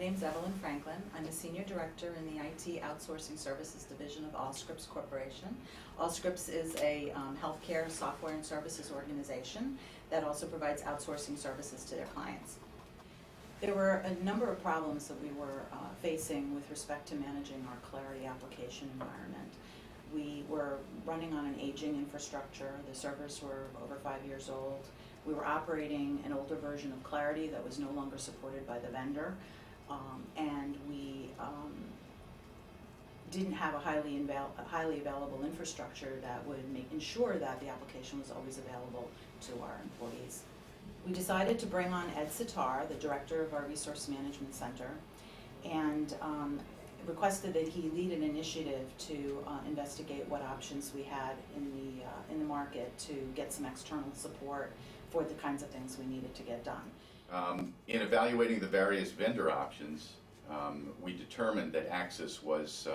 name's Evelyn Franklin. I'm a Senior Director in the IT Outsourcing Services Division of Allscripts Corporation. Allscripts is a healthcare software and services organization that also provides outsourcing services to their clients. There were a number of problems that we were facing with respect to managing our Clarity application environment. We were running on an aging infrastructure. The servers were over 5 years old. We were operating an older version of Clarity that was no longer supported by the vendor. And we didn't have a highly available infrastructure that would ensure that the application was always available to our employees. We decided to bring on Ed Sitar, the director of our Resource Management Center, and requested that he lead an initiative to investigate what options we had in the market to get some external support for the kinds of things we needed to get done. In evaluating the various vendor options, we determined that Axis was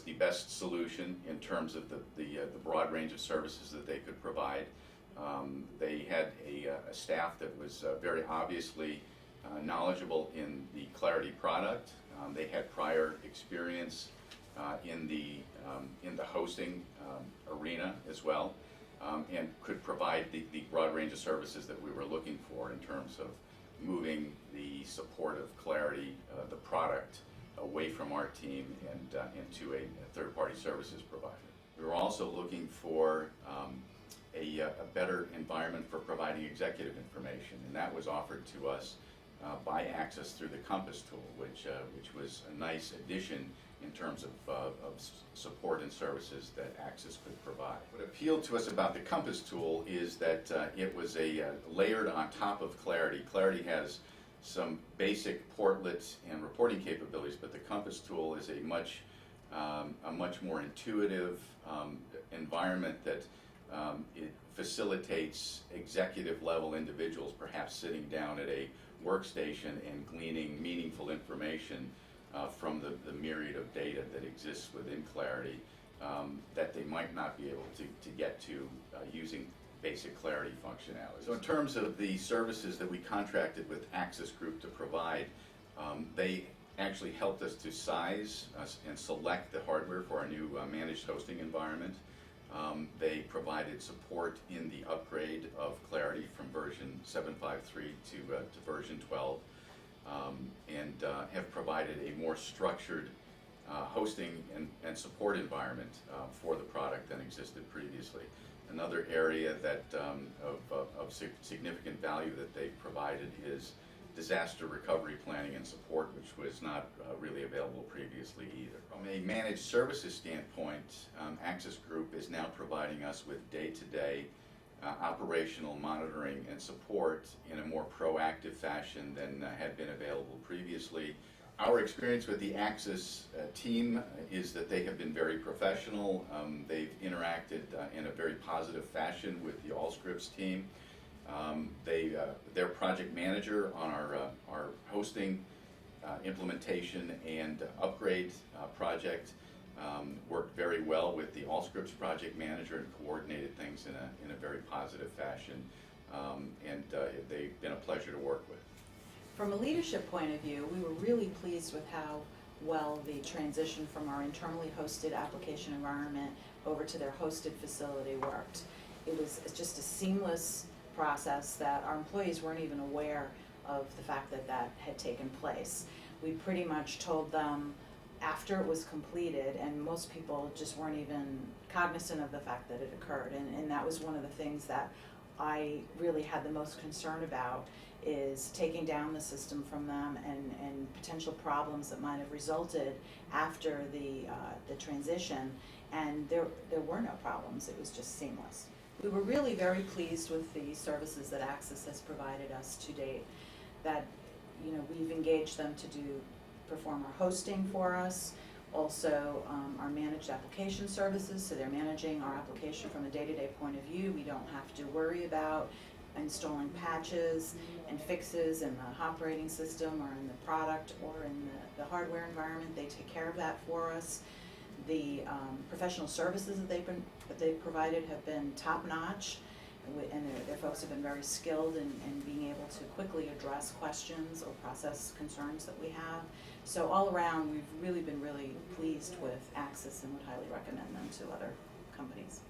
the best solution in terms of the broad range of services that they could provide. They had a staff that was very obviously knowledgeable in the Clarity product. They had prior experience in the hosting arena as well, and could provide the broad range of services that we were looking for in terms of moving the support of Clarity, the product, away from our team and into a third-party services provider. We were also looking for a better environment for providing executive information, and that was offered to us by Axis through the Compass tool, which was a nice addition in terms of support and services that Axis could provide. What appealed to us about the Compass tool is that it was layered on top of Clarity. Clarity has some basic portlets and reporting capabilities, but the Compass tool is a much more intuitive environment that it facilitates executive level individuals perhaps sitting down at a workstation and gleaning meaningful information from the myriad of data that exists within Clarity that they might not be able to get to using basic Clarity functionality. So in terms of the services that we contracted with Axis Group to provide, they actually helped us to size and select the hardware for our new managed hosting environment. They provided support in the upgrade of Clarity from version 7.5.3 to version 12, and have provided a more structured hosting and support environment for the product than existed previously. Another area that of significant value that they provided is disaster recovery planning and support, which was not really available previously either. From a managed services standpoint, Axis Group is now providing us with day-to-day operational monitoring and support in a more proactive fashion than had been available previously. Our experience with the Axis team is that they have been very professional. They've interacted in a very positive fashion with the Allscripts team. Their project manager on our hosting implementation and upgrade project worked very well with the Allscripts project manager and coordinated things in a very positive fashion, and they've been a pleasure to work with. From a leadership point of view, we were really pleased with how well the transition from our internally hosted application environment over to their hosted facility worked. It's just a seamless process that our employees weren't even aware of the fact that that had taken place. We pretty much told them after it was completed, and most people just weren't even cognizant of the fact that it occurred, and that was one of the things that I really had the most concern about, is taking down the system from them and potential problems that might have resulted after the transition, and there were no problems. It was just seamless. We were really very pleased with the services that Axis has provided us to date. That, we've engaged them to perform our hosting for us, also our managed application services, so they're managing our application from a day-to-day point of view. We don't have to worry about installing patches and fixes in the operating system or in the product or in the hardware environment. They take care of that for us. The professional services that they've provided have been top-notch. and their folks have been very skilled in being able to quickly address questions or process concerns that we have. So all around, we've really been really pleased with Axis and would highly recommend them to other companies.